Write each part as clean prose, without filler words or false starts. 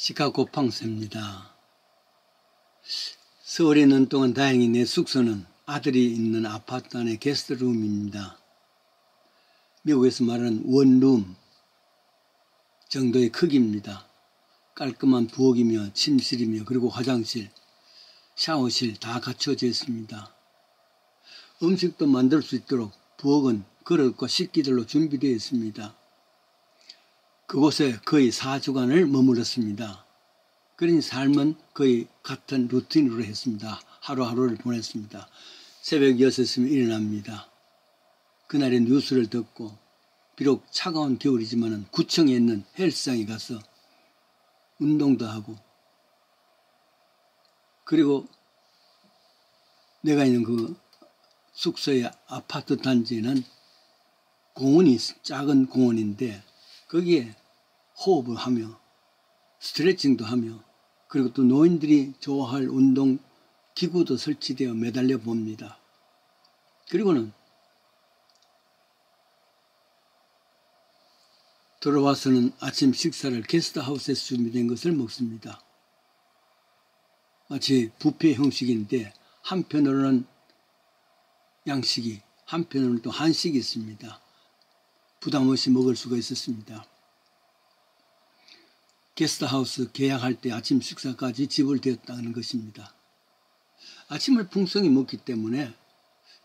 시카고 팡스입니다. 서울에 있는 동안 다행히 내 숙소는 아들이 있는 아파트 안의 게스트룸입니다. 미국에서 말하는 원룸 정도의 크기입니다. 깔끔한 부엌이며 침실이며 그리고 화장실, 샤워실 다 갖춰져 있습니다. 음식도 만들 수 있도록 부엌은 그릇과 식기들로 준비되어 있습니다. 그곳에 거의 4주간을 머물렀습니다. 그러니 삶은 거의 같은 루틴으로 했습니다. 하루하루를 보냈습니다. 새벽 6시면 일어납니다. 그날의 뉴스를 듣고 비록 차가운 겨울이지만 구청에 있는 헬스장에 가서 운동도 하고, 그리고 내가 있는 그 숙소의 아파트 단지에는 공원이 작은 공원인데 거기에 호흡을 하며 스트레칭도 하며, 그리고 또 노인들이 좋아할 운동 기구도 설치되어 매달려 봅니다. 그리고는 돌아와서는 아침 식사를 게스트하우스에서 준비된 것을 먹습니다. 마치 뷔페 형식인데 한편으로는 양식이, 한편으로는 또 한식이 있습니다. 부담 없이 먹을 수가 있었습니다. 게스트하우스 계약할 때 아침 식사까지 지불되었다는 것입니다. 아침을 풍성히 먹기 때문에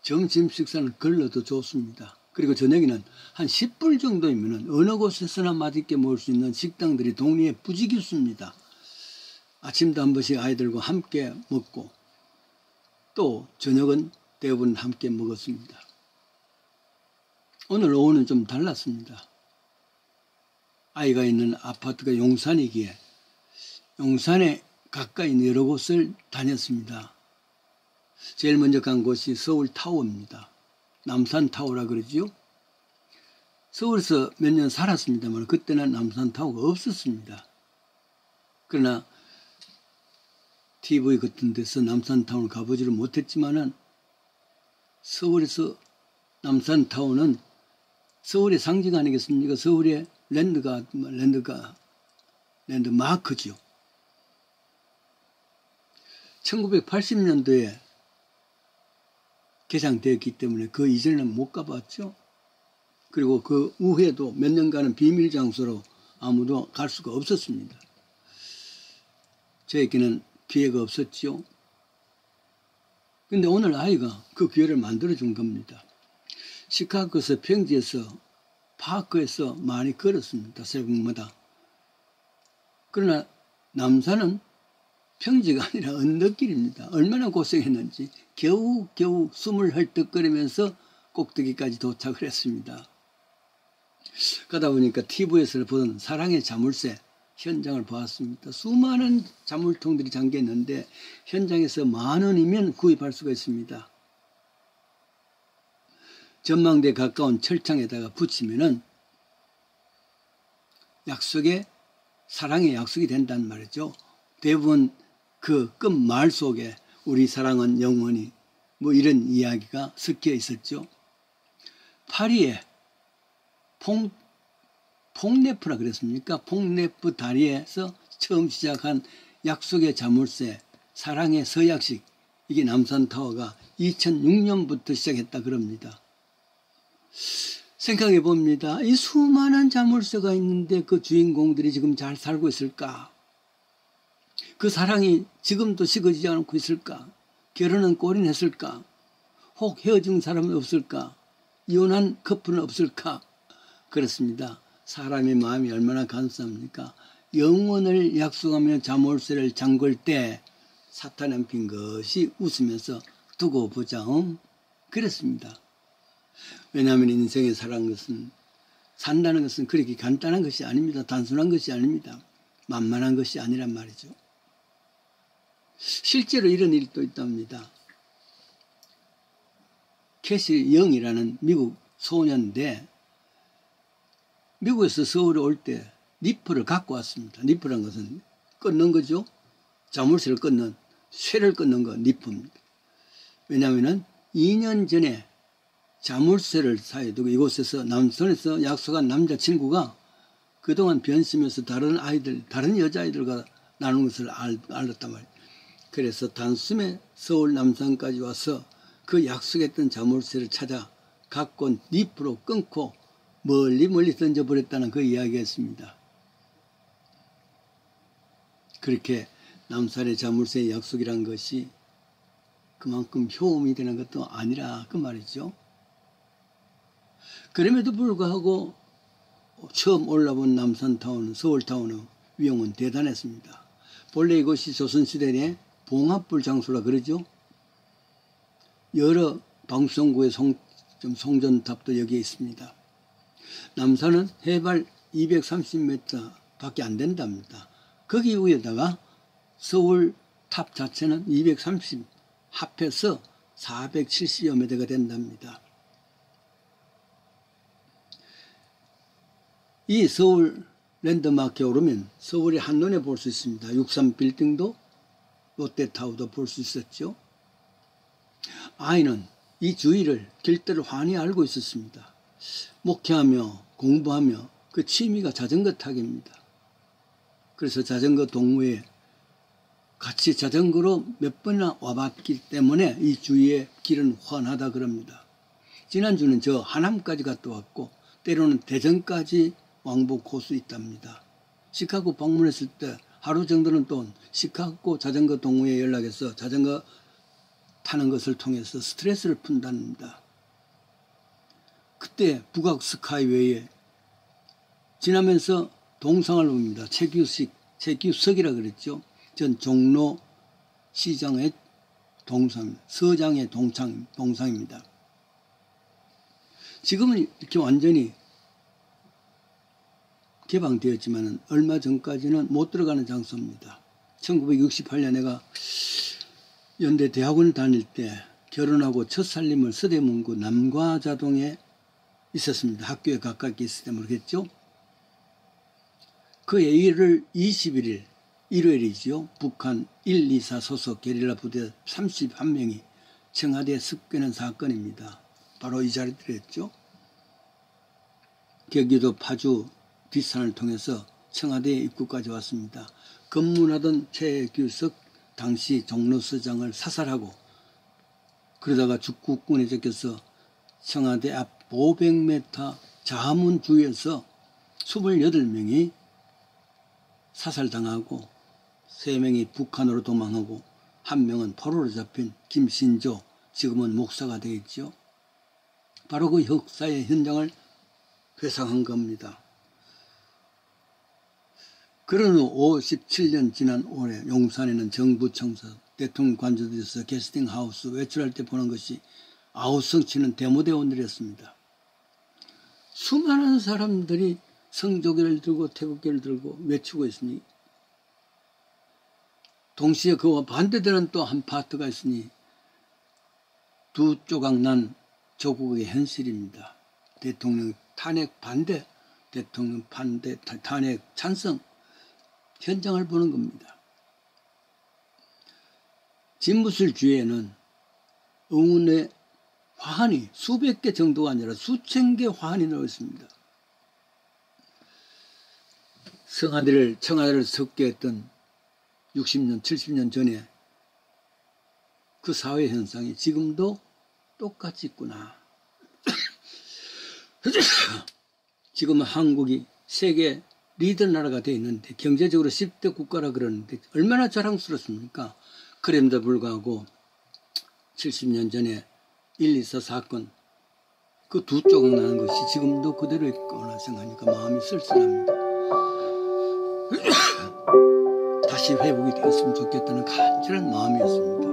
점심 식사는 걸러도 좋습니다. 그리고 저녁에는 한 10불 정도이면 어느 곳에서나 맛있게 먹을 수 있는 식당들이 동네에 부지기 있습니다. 아침도 한 번씩 아이들과 함께 먹고 또 저녁은 대부분 함께 먹었습니다. 오늘 오후는 좀 달랐습니다. 아이가 있는 아파트가 용산이기에 용산에 가까이 있는 여러 곳을 다녔습니다. 제일 먼저 간 곳이 서울타워입니다. 남산타워라 그러지요. 서울에서 몇 년 살았습니다만 그때는 남산타워가 없었습니다. 그러나 TV 같은 데서 남산타워를 가보지를 못했지만은 서울에서 남산타워는 서울의 상징 아니겠습니까? 서울의 랜드마크죠. 1980년도에 개장되었기 때문에 그 이전에는 못 가봤죠. 그리고 그 후에도 몇 년간은 비밀 장소로 아무도 갈 수가 없었습니다. 저에게는 기회가 없었죠. 근데 오늘 아이가 그 기회를 만들어준 겁니다. 시카고에서 평지에서 파크에서 많이 걸었습니다. 새벽마다. 그러나 남산은 평지가 아니라 언덕길입니다. 얼마나 고생했는지 겨우 숨을 헐떡거리면서 꼭대기까지 도착을 했습니다. 가다 보니까 TV에서 보던 사랑의 자물쇠 현장을 보았습니다. 수많은 자물통들이 잠겨있는데 현장에서 10,000원이면 구입할 수가 있습니다. 전망대에 가까운 철창에다가 붙이면은 사랑의 약속이 된다는 말이죠. 대부분 그 끝말 속에 우리 사랑은 영원히 뭐 이런 이야기가 섞여 있었죠. 파리에 퐁네프라 그랬습니까? 퐁네프 다리에서 처음 시작한 약속의 자물쇠, 사랑의 서약식, 이게 남산타워가 2006년부터 시작했다 그럽니다. 생각해 봅니다. 이 수많은 자물쇠가 있는데 그 주인공들이 지금 잘 살고 있을까? 그 사랑이 지금도 식어지지 않고 있을까? 결혼은 꼬린했을까? 혹 헤어진 사람은 없을까? 이혼한 커플은 없을까? 그렇습니다. 사람의 마음이 얼마나 간사합니까? 영원을 약속하며 자물쇠를 잠글 때 사탄은 빙긋이 웃으면서 두고 보자. 그랬습니다. 왜냐하면 인생에 산다는 것은 그렇게 간단한 것이 아닙니다. 단순한 것이 아닙니다. 만만한 것이 아니란 말이죠. 실제로 이런 일이 또 있답니다. 캐시 영이라는 미국 소년인데 미국에서 서울에 올 때 니프를 갖고 왔습니다. 니프란 것은 끊는 거죠. 자물쇠를 끊는, 쇠를 끊는 거 니프입니다. 왜냐하면 2년 전에 자물쇠를 사이에 두고 이곳에서 남산에서 약속한 남자친구가 그동안 변심해서 다른 여자아이들과 나눈 것을 알았단 말이에요. 그래서 단숨에 서울 남산까지 와서 그 약속했던 자물쇠를 찾아 갖고 잎으로 끊고 멀리 던져버렸다는 그 이야기였습니다. 그렇게 남산의 자물쇠의 약속이란 것이 그만큼 효험이 되는 것도 아니라 그 말이죠. 그럼에도 불구하고 처음 올라본 남산타운, 서울타운의 위용은 대단했습니다. 본래 이곳이 조선시대의 봉합불 장소라 그러죠. 여러 방송국의 송전탑도 여기에 있습니다. 남산은 해발 230m 밖에 안 된답니다. 거기 위에다가 서울 탑 자체는 230 합해서 470여 m가 된답니다. 이 서울 랜드마크에 오르면 서울이 한눈에 볼 수 있습니다. 63빌딩도 롯데타워도 볼 수 있었죠. 아이는 이 주위를 길들을 환히 알고 있었습니다. 목회하며 공부하며 그 취미가 자전거 타기입니다. 그래서 자전거 동호회에 같이 자전거로 몇 번이나 와봤기 때문에 이 주위의 길은 훤하다 그럽니다. 지난주는 저 하남까지 갔다 왔고 때로는 대전까지 왕복 코스 있답니다. 시카고 방문했을 때 하루 정도는 또 시카고 자전거 동호회에 연락해서 자전거 타는 것을 통해서 스트레스를 푼답니다. 그때 북악 스카이웨이에 지나면서 동상을 봅니다. 최규석이라 그랬죠. 전 종로 시장의 동상, 서장의 동상입니다. 지금은 이렇게 완전히 개방되었지만 얼마 전까지는 못 들어가는 장소입니다. 1968년 내가 연대 대학원을 다닐 때 결혼하고 첫 살림을 서대문구 남과자동에 있었습니다. 학교에 가깝게 있을 때 모르겠죠. 그 1월 21일 일요일이죠. 북한 124 소속 게릴라 부대 31명이 청와대에 습격한 사건입니다. 바로 이 자리들이었죠. 경기도 파주 뒷산을 통해서 청와대 입구까지 왔습니다. 검문하던 최규석 당시 종로서장을 사살하고 그러다가 죽국군에 적혀서 청와대 앞 500m 자문 주위에서 28명이 사살당하고 3명이 북한으로 도망하고 1명은 포로로 잡힌 김신조, 지금은 목사가 되어 있죠. 바로 그 역사의 현장을 회상한 겁니다. 그런 후 57년 지난 올해 용산에는 정부 청사, 대통령 관저들에서 게스팅하우스 외출할 때 보는 것이 아우성치는 데모대원들이었습니다. 수많은 사람들이 성조기를 들고 태극기를 들고 외치고 있으니 동시에 그와 반대되는 또 한 파트가 있으니 두 조각 난 조국의 현실입니다. 대통령 탄핵 반대, 대통령 반대, 탄핵 찬성 현장을 보는 겁니다. 진무술 주위에는 응원의 화환이 수백 개 정도가 아니라 수천 개 화환이 나와 있습니다. 청와대를 습격했던 60년, 70년 전에 그 사회 현상이 지금도 똑같이 있구나. 지금은 한국이 세계 리더 나라가 되어 있는데 경제적으로 10대 국가라 그러는데 얼마나 자랑스럽습니까? 그럼에도 불구하고 70년 전에 124 사건 그 두 조각 나는 것이 지금도 그대로 있구나 생각하니까 마음이 쓸쓸합니다. 다시 회복이 되었으면 좋겠다는 간절한 마음이었습니다.